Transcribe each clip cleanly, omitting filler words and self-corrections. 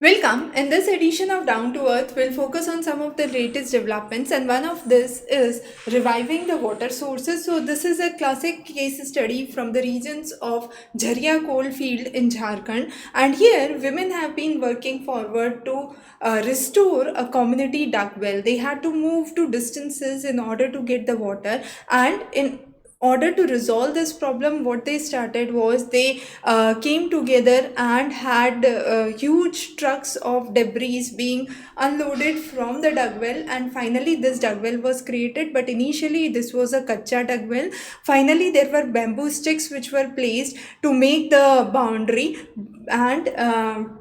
Welcome. In this edition of Down to Earth, we'll focus on some of the latest developments, and one of this is reviving the water sources. So, this is a classic case study from the regions of Jharia coal field in Jharkhand, and here women have been working forward to restore a community duck well. They had to move to distances in order to get the water, and in order to resolve this problem, what they started was they came together and had huge trucks of debris being unloaded from the dug well, and finally this dug well was created. But initially this was a kacha dug well. Finally there were bamboo sticks which were placed to make the boundary, and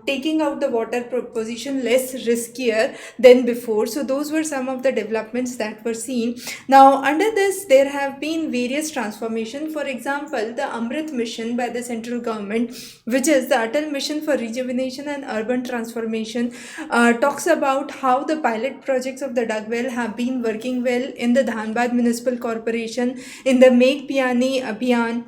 taking out the water position less riskier than before. So those were some of the developments that were seen. Now under this there have been various transformation. For example, the Amrit mission by the central government, which is the Atal mission for rejuvenation and urban transformation, talks about how the pilot projects of the dug well have been working well in the Dhanbad municipal corporation, in the Make Piani Abhiyan,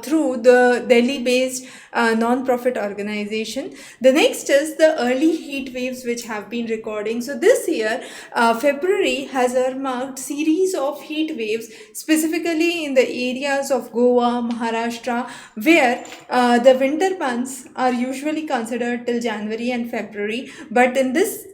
through the Delhi-based non-profit organization. The next is the early heat waves which have been recording. So this year, February has earmarked series of heat waves, specifically in the areas of Goa, Maharashtra, where the winter months are usually considered till January and February. But in this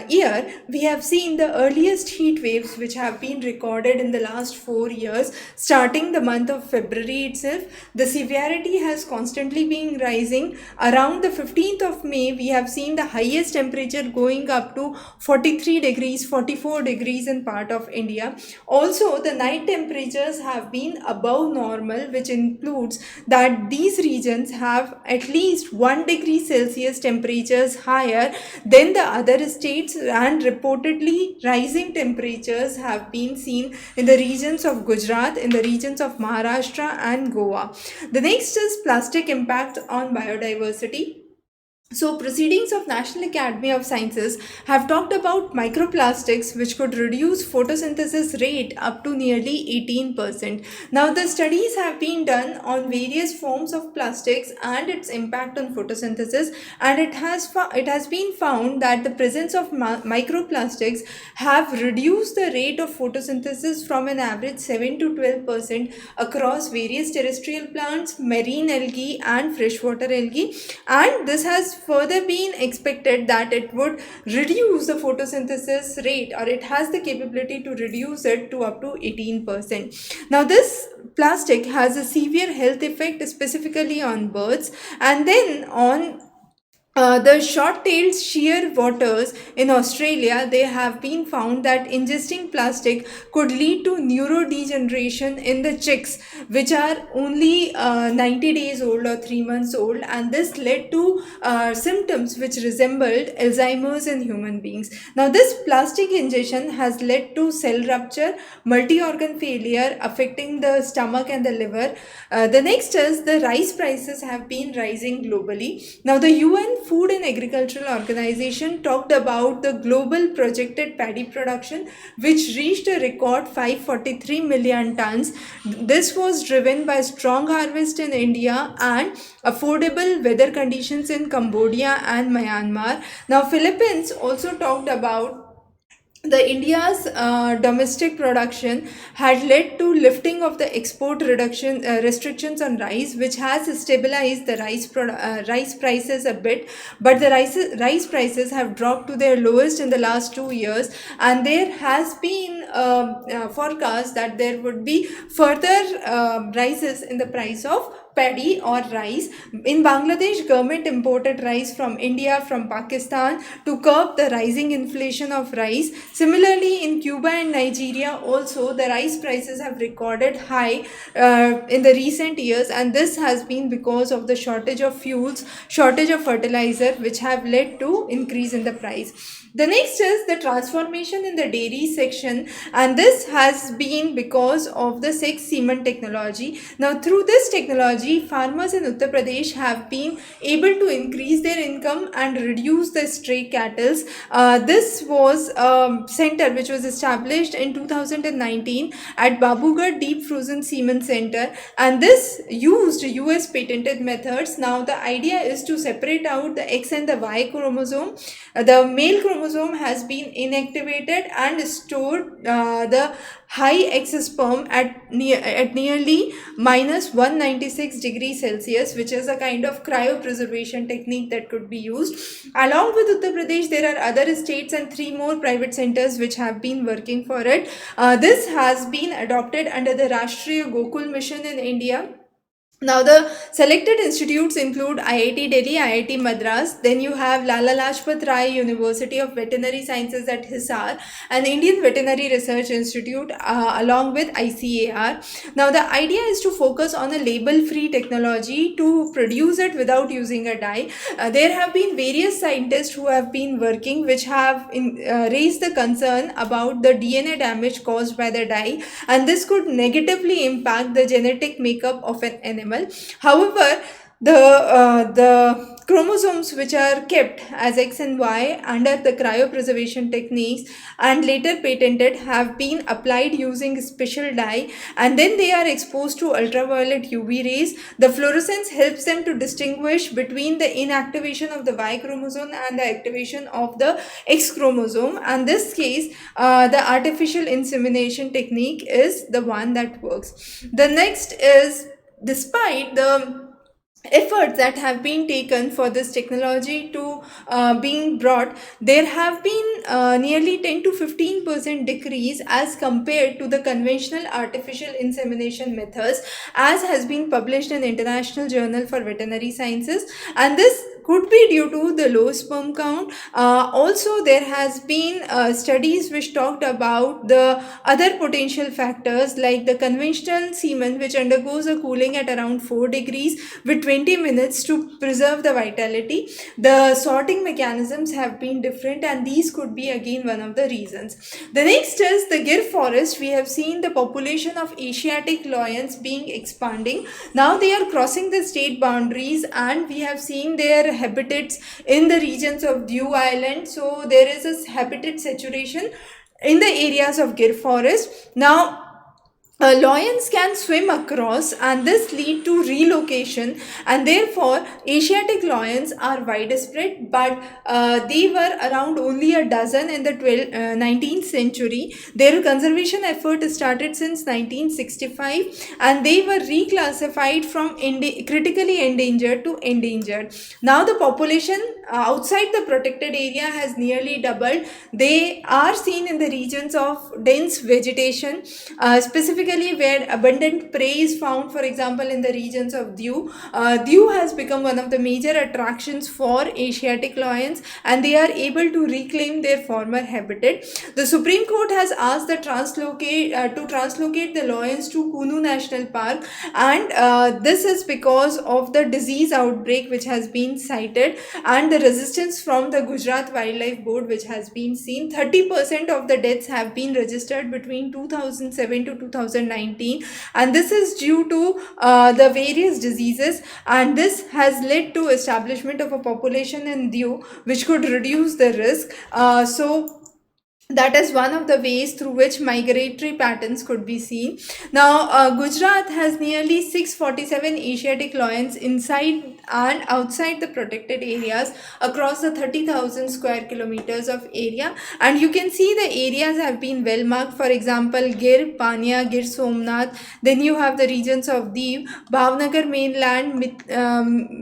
year, we have seen the earliest heat waves which have been recorded in the last 4 years, starting the month of February itself. The severity has constantly been rising. Around the 15th of May, we have seen the highest temperature going up to 43 degrees, 44 degrees in part of India. Also, the night temperatures have been above normal, which includes that these regions have at least 1 degree Celsius temperatures higher than the other states, and reportedly rising temperatures have been seen in the regions of Gujarat, in the regions of Maharashtra and Goa. The next is plastic impact on biodiversity. So, proceedings of National Academy of Sciences have talked about microplastics which could reduce photosynthesis rate up to nearly 18%. Now, the studies have been done on various forms of plastics and its impact on photosynthesis, and it has been found that the presence of microplastics have reduced the rate of photosynthesis from an average 7 to 12% across various terrestrial plants, marine algae, and freshwater algae, and this has further been expected that it would reduce the photosynthesis rate, or it has the capability to reduce it to up to 18%. Now this plastic has a severe health effect, specifically on birds, and then on the short-tailed shearwaters in Australia. They have been found that ingesting plastic could lead to neurodegeneration in the chicks, which are only 90 days old or 3 months old, and this led to symptoms which resembled Alzheimer's in human beings. Now, this plastic ingestion has led to cell rupture, multi-organ failure affecting the stomach and the liver. The next is the rice prices have been rising globally. Now, the UN Food and Agricultural Organization talked about the global projected paddy production, which reached a record 543 million tons. This was driven by strong harvest in India and affordable weather conditions in Cambodia and Myanmar. Now, Philippines also talked about the India's domestic production had led to lifting of the export reduction restrictions on rice, which has stabilized the rice prices a bit. But the rice prices have dropped to their lowest in the last 2 years, and there has been forecast that there would be further rises in the price of paddy or rice. In Bangladesh, government imported rice from India, from Pakistan, to curb the rising inflation of rice. Similarly, in Cuba and Nigeria also, the rice prices have recorded high in the recent years, and this has been because of the shortage of fuels, shortage of fertilizer, which have led to increase in the price. The next is the transformation in the dairy section, and this has been because of the sex semen technology. Now, through this technology, farmers in Uttar Pradesh have been able to increase their income welcome and reduce the stray cattle. This was a center which was established in 2019 at Babugarh Deep Frozen Semen Center, and this used US patented methods. Now the idea is to separate out the X and the Y chromosome. The male chromosome has been inactivated and stored the high X sperm at nearly minus 196 degrees Celsius, which is a kind of cryopreservation technique that could be used. Along with Uttar Pradesh, there are other states and 3 more private centers which have been working for it. This has been adopted under the Rashtriya Gokul Mission in India. Now the selected institutes include IIT Delhi, IIT Madras, then you have Lala Lajpat Rai University of Veterinary Sciences at Hisar, and Indian Veterinary Research Institute along with ICAR. Now the idea is to focus on a label-free technology to produce it without using a dye. There have been various scientists who have been working which have raised the concern about the DNA damage caused by the dye, and this could negatively impact the genetic makeup of an animal. However, the chromosomes which are kept as X and Y under the cryopreservation techniques and later patented have been applied using special dye, and then they are exposed to ultraviolet UV rays. The fluorescence helps them to distinguish between the inactivation of the Y chromosome and the activation of the X chromosome. And this case, the artificial insemination technique is the one that works. The next is, despite the efforts that have been taken for this technology to being brought, there have been nearly 10 to 15% decrease as compared to the conventional artificial insemination methods, as has been published in International Journal for Veterinary Sciences, and this could be due to the low sperm count. Also, there has been studies which talked about the other potential factors like the conventional semen, which undergoes a cooling at around 4 degrees with 20 minutes to preserve the vitality. The sorting mechanisms have been different, and these could be again one of the reasons. The next is the Gir forest. We have seen the population of Asiatic lions being expanding. Now they are crossing the state boundaries, and we have seen their habitats in the regions of Diu Island. So there is a habitat saturation in the areas of Gir forest. Now lions can swim across, and this lead to relocation, and therefore Asiatic lions are widespread, but they were around only a dozen in the 19th century. Their conservation effort started since 1965, and they were reclassified from critically endangered to endangered. Now the population outside the protected area has nearly doubled. They are seen in the regions of dense vegetation, specifically where abundant prey is found, for example in the regions of Diu. Diu has become one of the major attractions for Asiatic lions, and they are able to reclaim their former habitat. The Supreme Court has asked the translocate the lions to Kunu National Park, and this is because of the disease outbreak which has been cited and the resistance from the Gujarat Wildlife Board which has been seen. 30% of the deaths have been registered between 2007 to 2019, and this is due to the various diseases, and this has led to establishment of a population in Diu which could reduce the risk. So that is one of the ways through which migratory patterns could be seen. Now, Gujarat has nearly 647 Asiatic lions inside and outside the protected areas across the 30,000 square kilometers of area, and you can see the areas have been well marked. For example, Gir, Pania, Gir Somnath, then you have the regions of Diu, Bhavnagar mainland,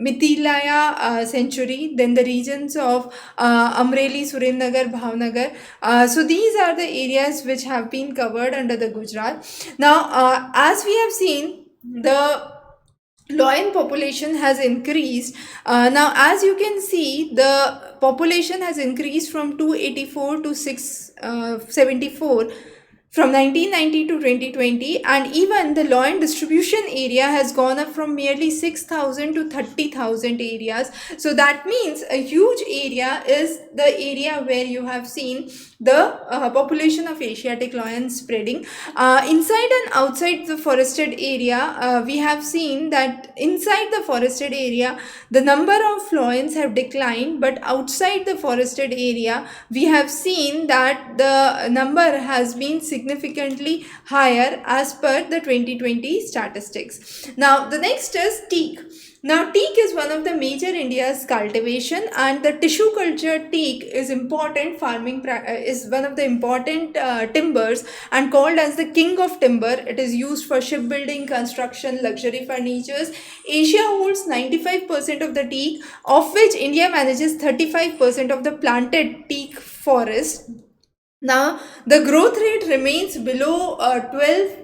Mithilaya Sanctuary, then the regions of Amreli, Surendranagar, Bhavnagar. So these are the areas which have been covered under the Gujarat. Now, as we have seen, the lion population has increased. Now, as you can see, the population has increased from 284 to 674. from 1990 to 2020, and even the law and distribution area has gone up from merely 6,000 to 30,000 areas. So that means a huge area is the area where you have seen the population of Asiatic lions spreading. Inside and outside the forested area, we have seen that inside the forested area the number of lions have declined, but outside the forested area we have seen that the number has been significantly higher as per the 2020 statistics. Now the next is teak. Now, teak is one of the major India's cultivation, and the tissue culture teak is important farming is one of the important timbers and called as the king of timber. It is used for shipbuilding, construction, luxury furnitures. Asia holds 95% of the teak, of which India manages 35% of the planted teak forest. Now, the growth rate remains below 12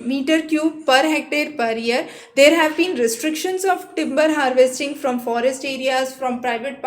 meter cube per hectare per year. There have been restrictions of timber harvesting from forest areas, from private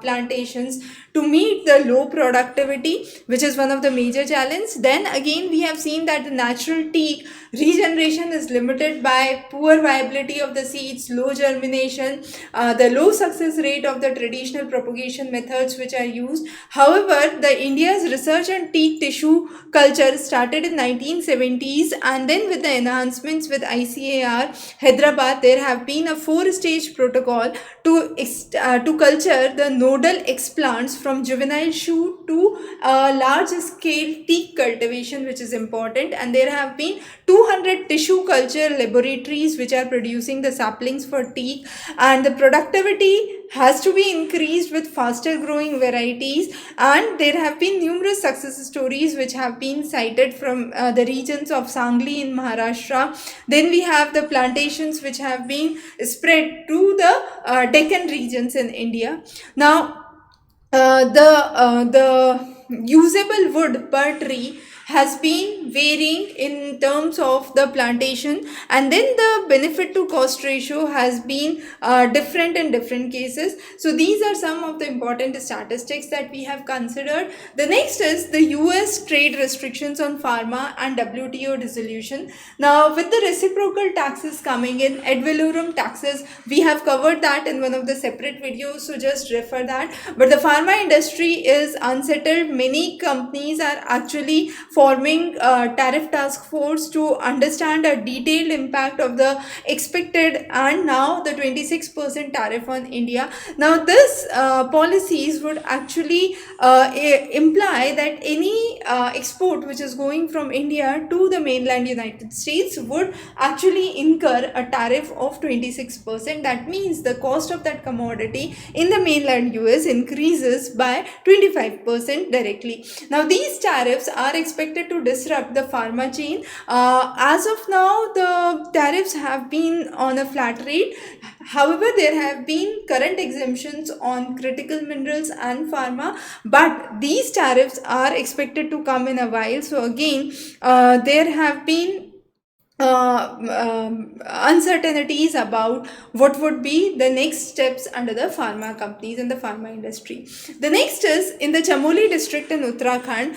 plantations to meet the low productivity, which is one of the major challenges. Then again, we have seen that the natural teak regeneration is limited by poor viability of the seeds, low germination, the low success rate of the traditional propagation methods which are used. However, the India's research on teak tissue culture started in 1970s, and then with the enhancements with ICAR Hyderabad, there have been a 4-stage protocol to culture the nodal explants from juvenile shoot to large scale teak cultivation, which is important. And there have been 200 tissue culture laboratories which are producing the saplings for teak, and the productivity has to be increased with faster growing varieties. And there have been numerous success stories which have been cited from the regions of Sangli in Maharashtra. Then we have the plantations which have been spread to the Deccan regions in India. Now, the usable wood per tree has been varying in terms of the plantation, and then the benefit to cost ratio has been different in different cases. So these are some of the important statistics that we have considered. The next is the US trade restrictions on pharma and WTO dissolution. Now, with the reciprocal taxes coming in, ad valorem taxes, we have covered that in one of the separate videos, so just refer that. But the pharma industry is unsettled. Many companies are actually forming a tariff task force to understand a detailed impact of the expected and now the 26% tariff on India. Now, this policies would actually imply that any export which is going from India to the mainland United States would actually incur a tariff of 26%. That means the cost of that commodity in the mainland US increases by 25% directly. Now, these tariffs are expected to disrupt the pharma chain. As of now, the tariffs have been on a flat rate. However, there have been current exemptions on critical minerals and pharma, but these tariffs are expected to come in a while. So again, there have been uncertainties about what would be the next steps under the pharma companies and the pharma industry. The next is in the Chamoli district in Uttarakhand,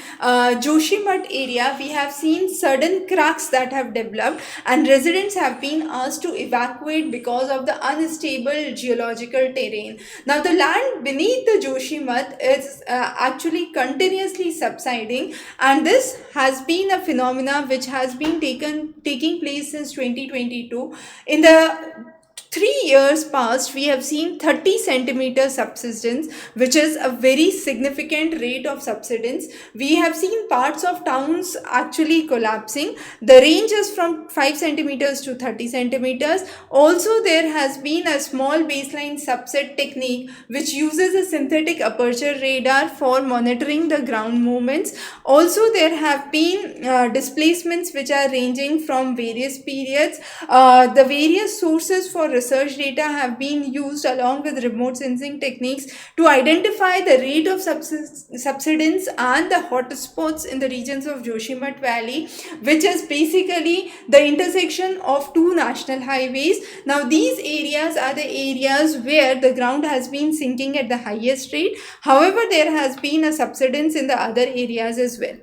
Joshimath area, we have seen sudden cracks that have developed, and residents have been asked to evacuate because of the unstable geological terrain. Now, the land beneath the Joshimath is actually continuously subsiding, and this has been a phenomena which has been taking place since 2022. In the 3 years past, we have seen 30 centimeter subsidence, which is a very significant rate of subsidence. We have seen parts of towns actually collapsing. The range is from 5 centimeters to 30 centimeters. Also, there has been a small baseline subset technique which uses a synthetic aperture radar for monitoring the ground movements. Also, there have been displacements which are ranging from various periods. The various sources for research data have been used along with remote sensing techniques to identify the rate of subsidence and the hotspots in the regions of Joshimath Valley, which is basically the intersection of two national highways. Now, these areas are the areas where the ground has been sinking at the highest rate. However, there has been a subsidence in the other areas as well.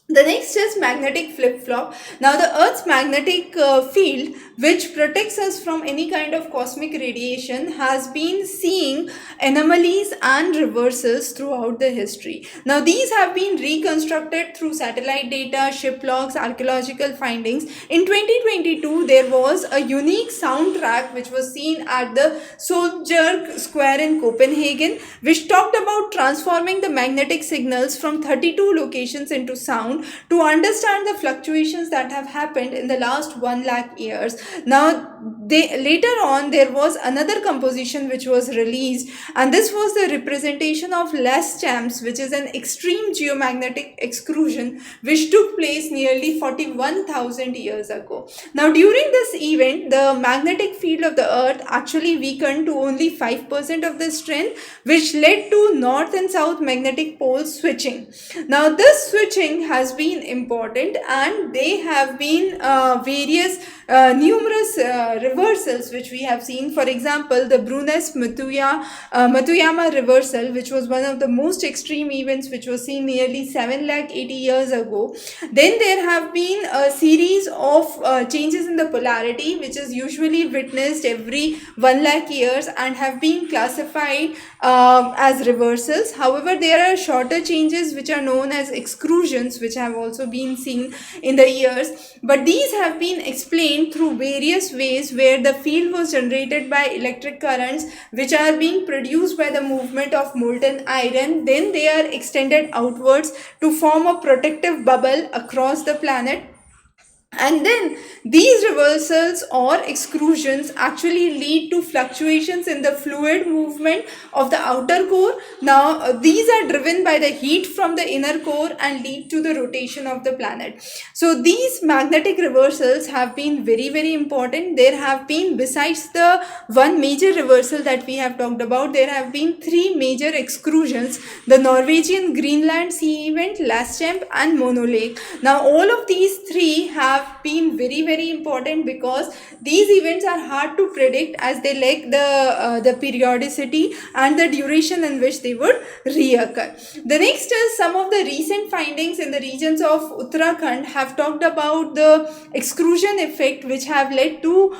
The next is magnetic flip-flop. Now the Earth's magnetic field, which protects us from any kind of cosmic radiation, has been seeing anomalies and reversals throughout the history. Now these have been reconstructed through satellite data, ship logs, archaeological findings. In 2022, there was a unique soundtrack which was seen at the Solbjerg Square in Copenhagen, which talked about transforming the magnetic signals from 32 locations into sound to understand the fluctuations that have happened in the last 1 lakh years. Now, later on, there was another composition which was released, and this was the representation of Les Champs, which is an extreme geomagnetic excursion which took place nearly 41,000 years ago. Now, during this event, the magnetic field of the Earth actually weakened to only 5% of the strength, which led to north and south magnetic poles switching. Now, this switching has been important, and they have been numerous reversals which we have seen. For example, the Matuyama reversal, which was one of the most extreme events which was seen nearly 7 lakh 80 years ago. Then there have been a series of changes in the polarity, which is usually witnessed every 1 lakh years and have been classified as reversals. However, there are shorter changes which are known as excursions, which have also been seen in the years, but these have been explained through various ways, where the field was generated by electric currents which are being produced by the movement of molten iron. Then they are extended outwards to form a protective bubble across the planet, and then these reversals or excursions actually lead to fluctuations in the fluid movement of the outer core. Now these are driven by the heat from the inner core and lead to the rotation of the planet. So these magnetic reversals have been very important. There have been, besides the one major reversal that we have talked about, there have been three major excursions: the Norwegian Greenland sea event, Last Champ, and Mono Lake. Now all of these three have been very important, because these events are hard to predict, as they lack the periodicity and the duration in which they would reoccur. The next is some of the recent findings in the regions of Uttarakhand have talked about the excursion effect, which have led to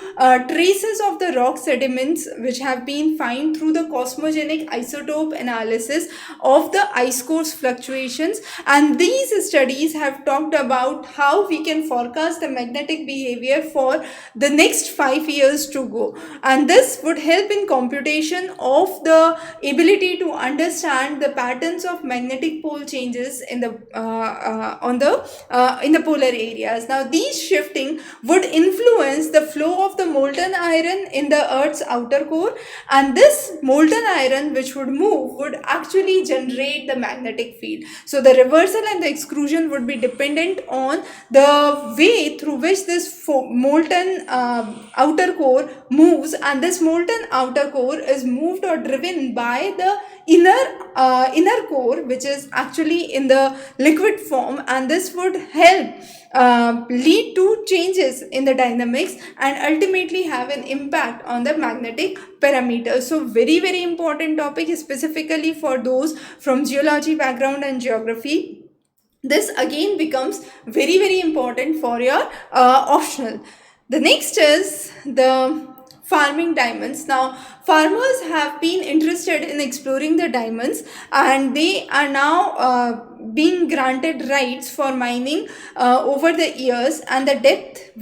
traces of the rock sediments which have been found through the cosmogenic isotope analysis of the ice core's fluctuations. And these studies have talked about how we can forecast the magnetic behavior for the next 5 years to go, and this would help in computation of the ability to understand the patterns of magnetic pole changes in the in the polar areas. Now these shifting would influence the flow of the molten iron in the Earth's outer core, and this molten iron which would move would actually generate the magnetic field. So the reversal and the excursion would be dependent on the way through which this molten outer core moves, and this molten outer core is moved or driven by the inner core, which is actually in the liquid form, and this would help lead to changes in the dynamics and ultimately have an impact on the magnetic parameters. So very important topic, specifically for those from geology background and geography. This again becomes very important for your optional. The next is the farming diamonds. Now farmers have been interested in exploring the diamonds, and they are now being granted rights for mining over the years, and the depth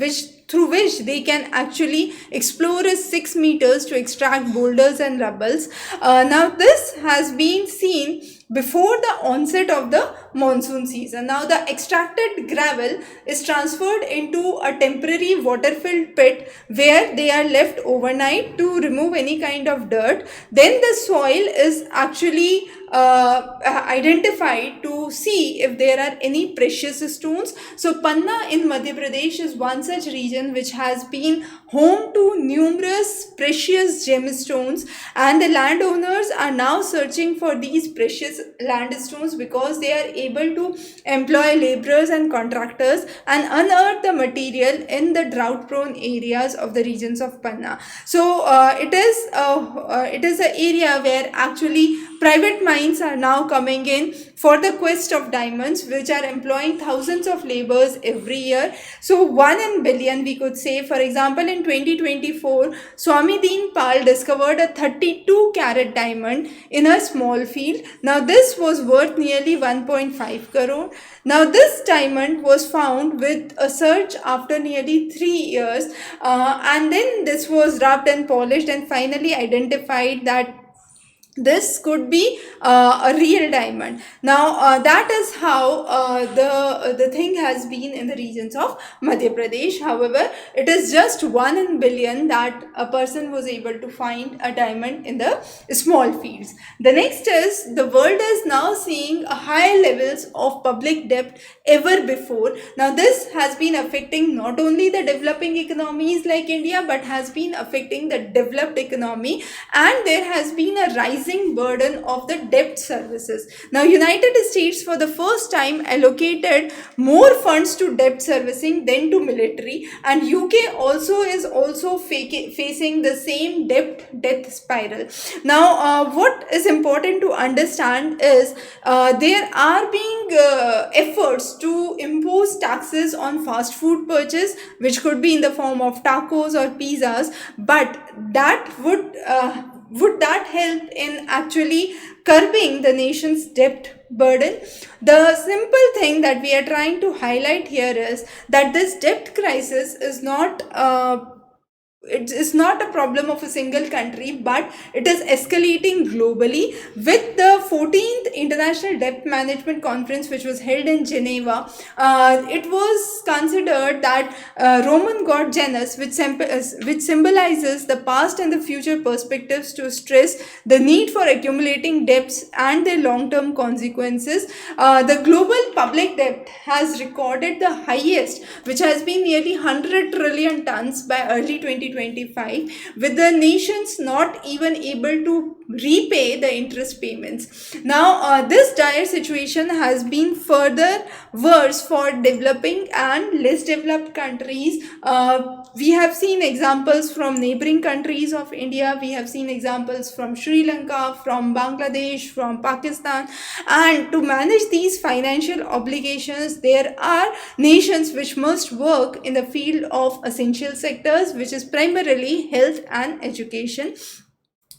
through which they can actually explore is 6 meters to extract boulders and rubbles. Now this has been seen before the onset of the monsoon season. Now the extracted gravel is transferred into a temporary water-filled pit, where they are left overnight to remove any kind of dirt. Then the soil is actually identified to see if there are any precious stones. So Panna in Madhya Pradesh is one such region which has been home to numerous precious gemstones, and the landowners are now searching for these precious landstones, because they are able to employ laborers and contractors and unearth the material in the drought prone areas of the regions of Panna. So it is an area where actually Private mines are now coming in for the quest of diamonds, which are employing thousands of laborers every year. So 1 in billion, we could say. For example, in 2024, Swami Deen Pal discovered a 32 carat diamond in a small field. Now this was worth nearly 1.5 crore. Now this diamond was found with a search after nearly 3 years, and then this was rubbed and polished and finally identified that this could be a real diamond. Now that is how the thing has been in the regions of Madhya Pradesh. However, it is just 1 in billion that a person was able to find a diamond in the small fields. The next is, the world is now seeing a higher levels of public debt ever before. Now this has been affecting not only the developing economies like India, but has been affecting the developed economy, and there has been a rising burden of the debt services. Now United States for the first time allocated more funds to debt servicing than to military, and UK also is also facing the same debt death spiral. Now what is important to understand is there are being efforts to impose taxes on fast food purchase, which could be in the form of tacos or pizzas, but that would that help in actually curbing the nation's debt burden? The simple thing that we are trying to highlight here is that this debt crisis is not it is not a problem of a single country, but it is escalating globally. With the 14th International Debt Management Conference, which was held in Geneva, it was considered that Roman god Janus, which symbolizes the past and the future perspectives, to stress the need for accumulating debts and their long-term consequences. The global public debt has recorded the highest, which has been nearly 100 trillion tons by early 2025, with the nations not even able to repay the interest payments. Now this dire situation has been further worse for developing and less developed countries. We have seen examples from neighboring countries of India, we have seen examples from Sri Lanka, from Bangladesh, from Pakistan, and to manage these financial obligations, there are nations which must work in the field of essential sectors, which is primarily health and education.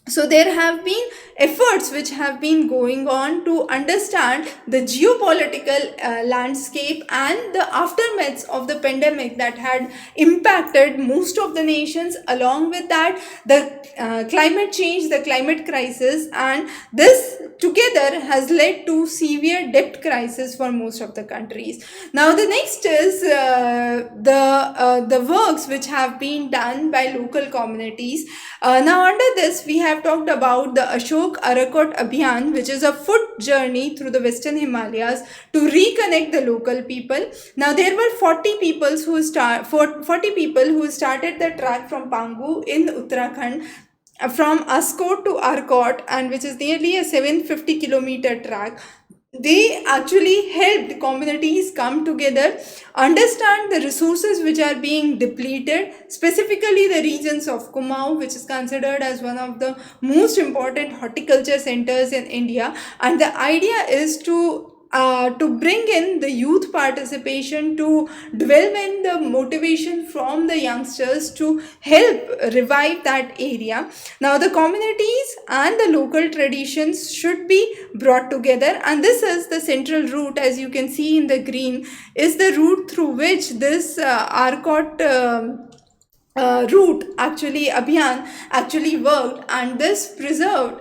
So there have been efforts which have been going on to understand the geopolitical landscape and the aftermaths of the pandemic that had impacted most of the nations. Along with that, the climate change, the climate crisis, and this together has led to severe debt crisis for most of the countries. Now the next is the works which have been done by local communities. Now under this, we have talked about the Ashok Arakot Abhiyan, which is a foot journey through the Western Himalayas to reconnect the local people. Now there were 40 people who started the track from Pangu in Uttarakhand, from Askot to Arcot, and which is nearly a 750-kilometer track. They actually helped communities come together, understand the resources which are being depleted, specifically the regions of Kumaon, which is considered as one of the most important horticulture centers in India. And the idea is to bring in the youth participation, to dwell in the motivation from the youngsters to help revive that area. Now the communities and the local traditions should be brought together, and this is the central route, as you can see in the green, is the route through which this Arcot route actually Abhiyan actually worked, and this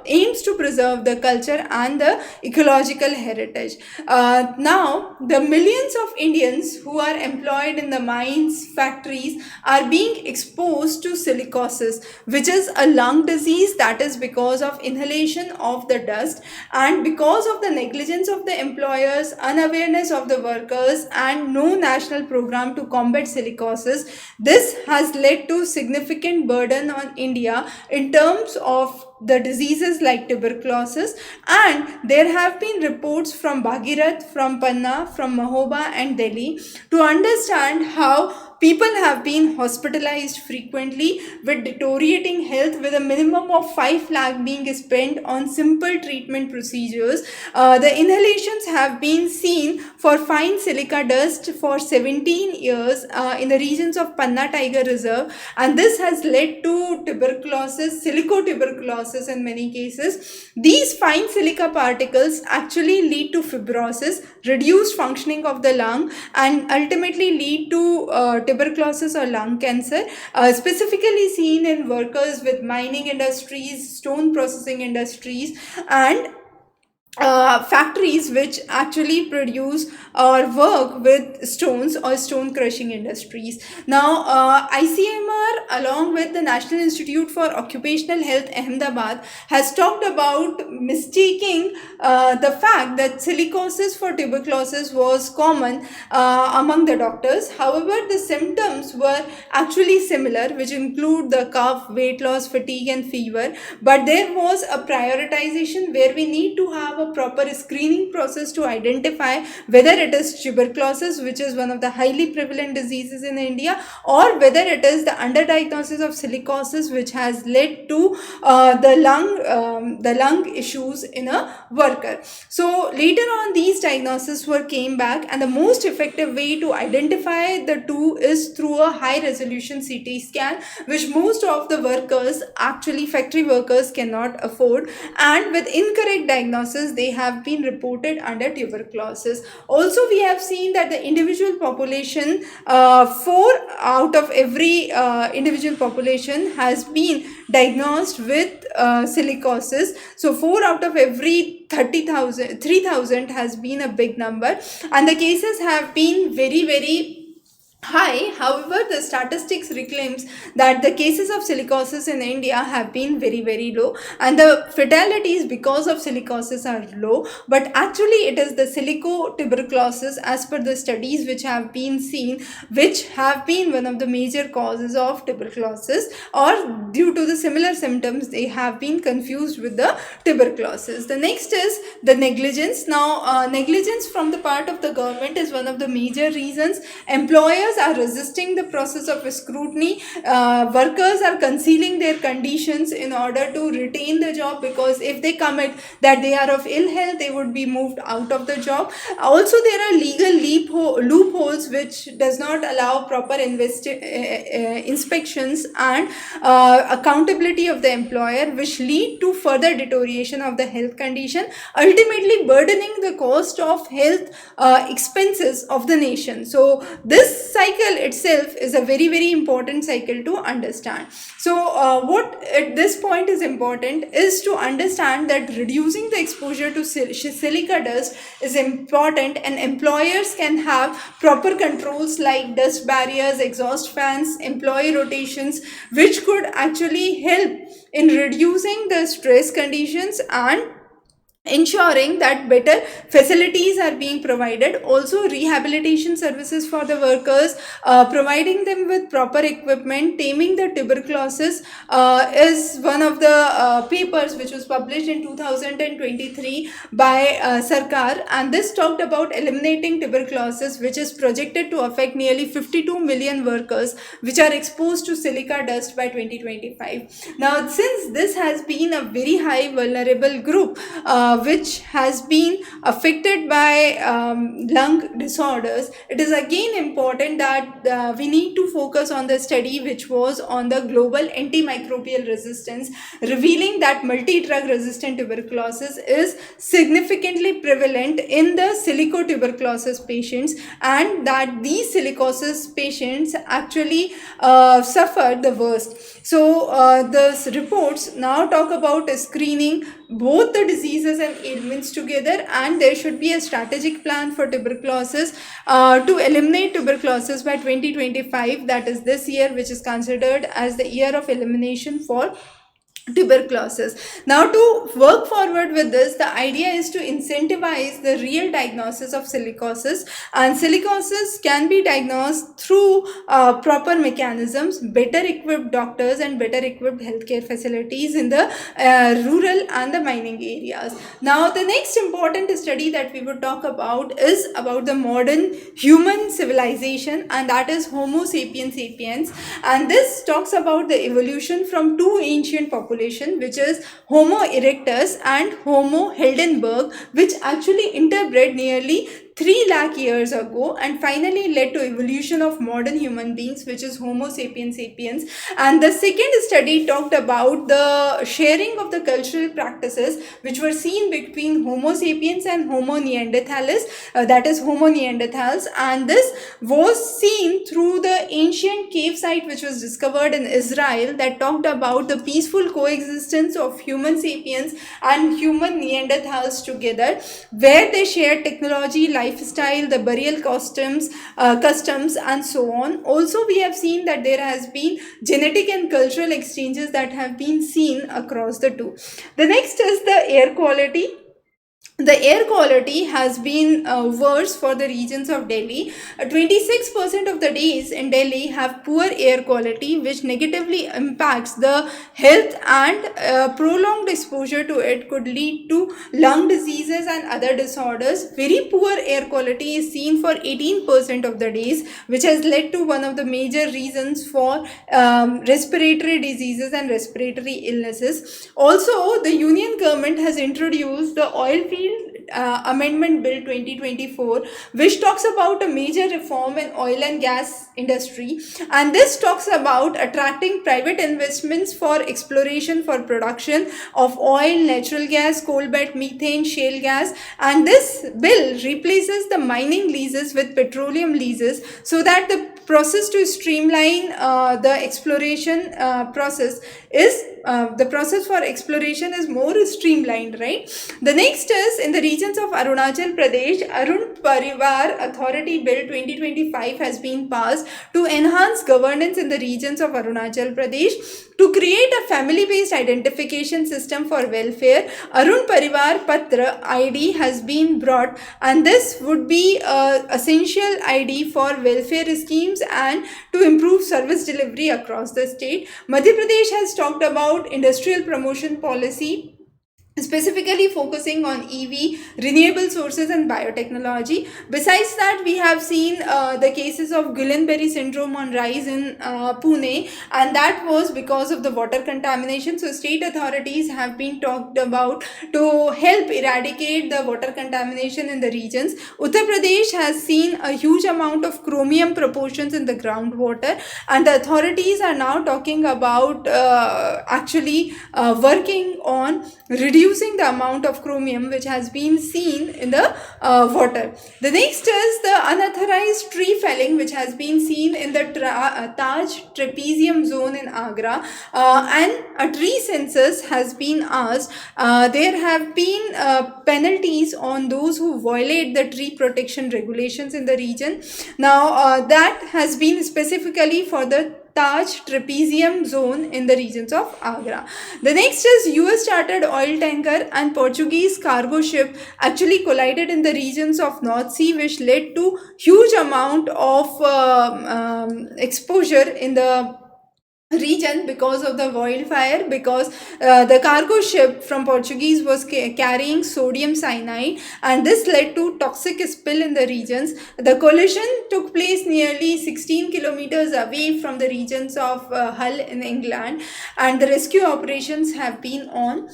aims to preserve the culture and the ecological heritage. Now the millions of Indians who are employed in the mines, factories, are being exposed to silicosis, which is a lung disease that is because of inhalation of the dust, and because of the negligence of the employers, unawareness of the workers, and no national program to combat silicosis. This has led to significant burden on India in terms of the diseases like tuberculosis. And there have been reports from Bhagirath, from Panna, from Mahoba and Delhi to understand how people have been hospitalized frequently with deteriorating health, with a minimum of 5 lakh being spent on simple treatment procedures. The inhalations have been seen for fine silica dust for 17 years in the regions of Panna Tiger Reserve, and this has led to tuberculosis, silicotuberculosis in many cases. These fine silica particles actually lead to fibrosis, reduced functioning of the lung, and ultimately lead to tuberculosis or lung cancer, specifically seen in workers with mining industries, stone processing industries, and factories which actually produce or work with stones or stone crushing industries. Now, ICMR along with the National Institute for Occupational Health Ahmedabad has talked about mistaking the fact that silicosis for tuberculosis was common among the doctors. However, the symptoms were actually similar, which include the cough, weight loss, fatigue and fever, but there was a prioritization where we need to have a proper screening process to identify whether it is tuberculosis, which is one of the highly prevalent diseases in India, or whether it is the underdiagnosis of silicosis, which has led to the lung issues in a worker. So later on, these diagnoses came back, and the most effective way to identify the two is through a high resolution CT scan, which most of the workers, actually factory workers, cannot afford, and with incorrect diagnosis they have been reported under tuberculosis. Also, we have seen that the individual population, 4 out of every individual population has been diagnosed with silicosis. So 4 out of every 30,000, 3,000 has been a big number, and the cases have been very high. However, the statistics reclaims that the cases of silicosis in India have been very low, and the fatalities because of silicosis are low, but actually it is the silicotuberculosis, as per the studies which have been seen, which have been one of the major causes of tuberculosis, or due to the similar symptoms they have been confused with the tuberculosis. The next is the negligence. Now, negligence from the part of the government is one of the major reasons. Employers are resisting the process of scrutiny. Workers are concealing their conditions in order to retain the job, because if they commit that they are of ill health, they would be moved out of the job. Also, there are legal loopholes which does not allow proper inspections and accountability of the employer, which lead to further deterioration of the health condition, ultimately burdening the cost of health expenses of the nation. So this cycle itself is a very important cycle to understand. So what at this point is important is to understand that reducing the exposure to silica dust is important, and employers can have proper controls like dust barriers, exhaust fans, employee rotations, which could actually help in reducing the stress conditions and ensuring that better facilities are being provided. Also, rehabilitation services for the workers, providing them with proper equipment. Taming the tuberculosis is one of the papers which was published in 2023 by Sarkar, and this talked about eliminating tuberculosis, which is projected to affect nearly 52 million workers which are exposed to silica dust by 2025. Now, since this has been a very high vulnerable group which has been affected by lung disorders, it is again important that we need to focus on the study which was on the global antimicrobial resistance, revealing that multi-drug resistant tuberculosis is significantly prevalent in the silicotuberculosis patients, and that these silicosis patients actually suffer the worst. So the reports now talk about screening both the diseases and ailments together, and there should be a strategic plan for tuberculosis to eliminate tuberculosis by 2025, that is this year, which is considered as the year of elimination for tuberculosis. Now, to work forward with this, the idea is to incentivize the real diagnosis of silicosis, and silicosis can be diagnosed through proper mechanisms, better equipped doctors, and better equipped healthcare facilities in the rural and the mining areas. Now, the next important study that we would talk about is about the modern human civilization, and that is Homo sapiens sapiens. And this talks about the evolution from two ancient population, which is Homo erectus and Homo heidelberg, which actually interbred nearly 3 lakh years ago and finally led to evolution of modern human beings, which is Homo sapiens sapiens. And the second study talked about the sharing of the cultural practices which were seen between Homo sapiens and Homo neanderthalis, that is Homo neanderthals, and this was seen through the ancient cave site which was discovered in Israel, that talked about the peaceful coexistence of human sapiens and human neanderthals together, where they shared technology, lifestyle, the burial customs, and so on. Also, we have seen that there has been genetic and cultural exchanges that have been seen across the two. The next is the air quality. The air quality has been worse for the regions of Delhi. 26% of the days in Delhi have poor air quality, which negatively impacts the health, and prolonged exposure to it could lead to lung diseases and other disorders. Very poor air quality is seen for 18% of the days, which has led to one of the major reasons for respiratory diseases and respiratory illnesses. Also, the union government has introduced the oil field amendment bill 2024, which talks about a major reform in oil and gas industry, and this talks about attracting private investments for exploration for production of oil, natural gas, coal bed methane, shale gas. And this bill replaces the mining leases with petroleum leases, so that the process to streamline the exploration process is the process for exploration is more streamlined, right? The next is in the regions of Arunachal Pradesh. Arun Parivar Authority Bill 2025 has been passed to enhance governance in the regions of Arunachal Pradesh, to create a family-based identification system for welfare. Arun Parivar Patra ID has been brought, and this would be a essential ID for welfare schemes and to improve service delivery across the state. Madhya Pradesh has talked about industrial promotion policy, specifically focusing on EV, renewable sources, and biotechnology. Besides that, we have seen the cases of Guillain-Barré syndrome on rise in Pune, and that was because of the water contamination. So state authorities have been talked about to help eradicate the water contamination in the regions. Uttar Pradesh has seen a huge amount of chromium proportions in the groundwater, and the authorities are now talking about actually working on reducing the amount of chromium which has been seen in the water. The next is the unauthorized tree felling which has been seen in the Taj trapezium zone in Agra, and a tree census has been asked. There have been penalties on those who violate the tree protection regulations in the region. Now that has been specifically for the Taj trapezium zone in the regions of Agra. The next is US chartered oil tanker and Portuguese cargo ship actually collided in the regions of North Sea, which led to huge amount of exposure in the region because of the wildfire, because the cargo ship from Portuguese was carrying sodium cyanide, and this led to toxic spill in the regions. The collision took place nearly 16 kilometers away from the regions of Hull in England, and the rescue operations have been on.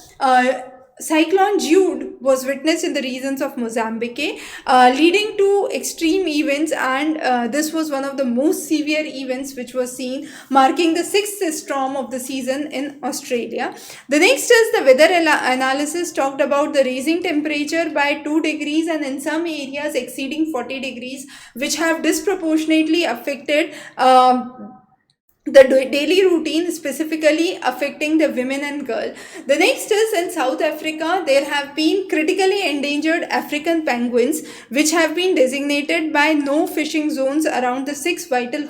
Cyclone Jude was witnessed in the regions of Mozambique, leading to extreme events, and this was one of the most severe events which was seen, marking the sixth storm of the season in Australia. The next is the weather analysis talked about the raising temperature by 2 degrees and in some areas exceeding 40 degrees, which have disproportionately affected the daily routine specifically affecting the women and girl. The next is in South Africa, there have been critically endangered African penguins which have been designated by no fishing zones around the 6 vital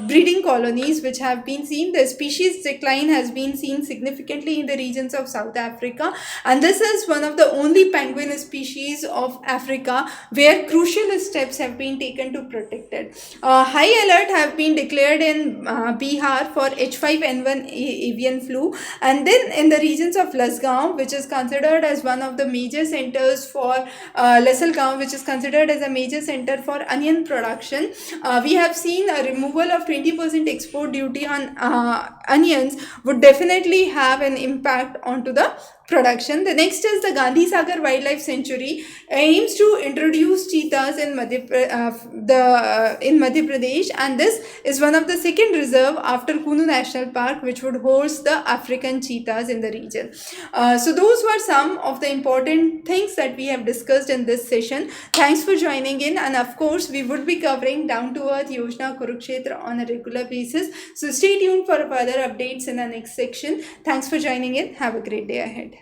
breeding colonies which have been seen. The species decline has been seen significantly in the regions of South Africa, and this is one of the only penguin species of Africa where crucial steps have been taken to protect it. High alert have been declared in Bihar for H5N1 avian flu, and then in the regions of Lasgaon, which is considered as one of the major centers for Lasalgaon, which is considered as a major center for onion production, we have seen a removal of 20% export duty on onions would definitely have an impact onto the production. The next is the Gandhi Sagar Wildlife Sanctuary aims to introduce cheetahs in Madhya Pradesh, and this is one of the second reserve after Kunu National Park which would host the African cheetahs in the region. So those were some of the important things that we have discussed in this session. Thanks for joining in, and of course we would be covering Down to Earth Yojana Kurukshetra on a regular basis. So stay tuned for further updates in the next section. Thanks for joining in. Have a great day ahead.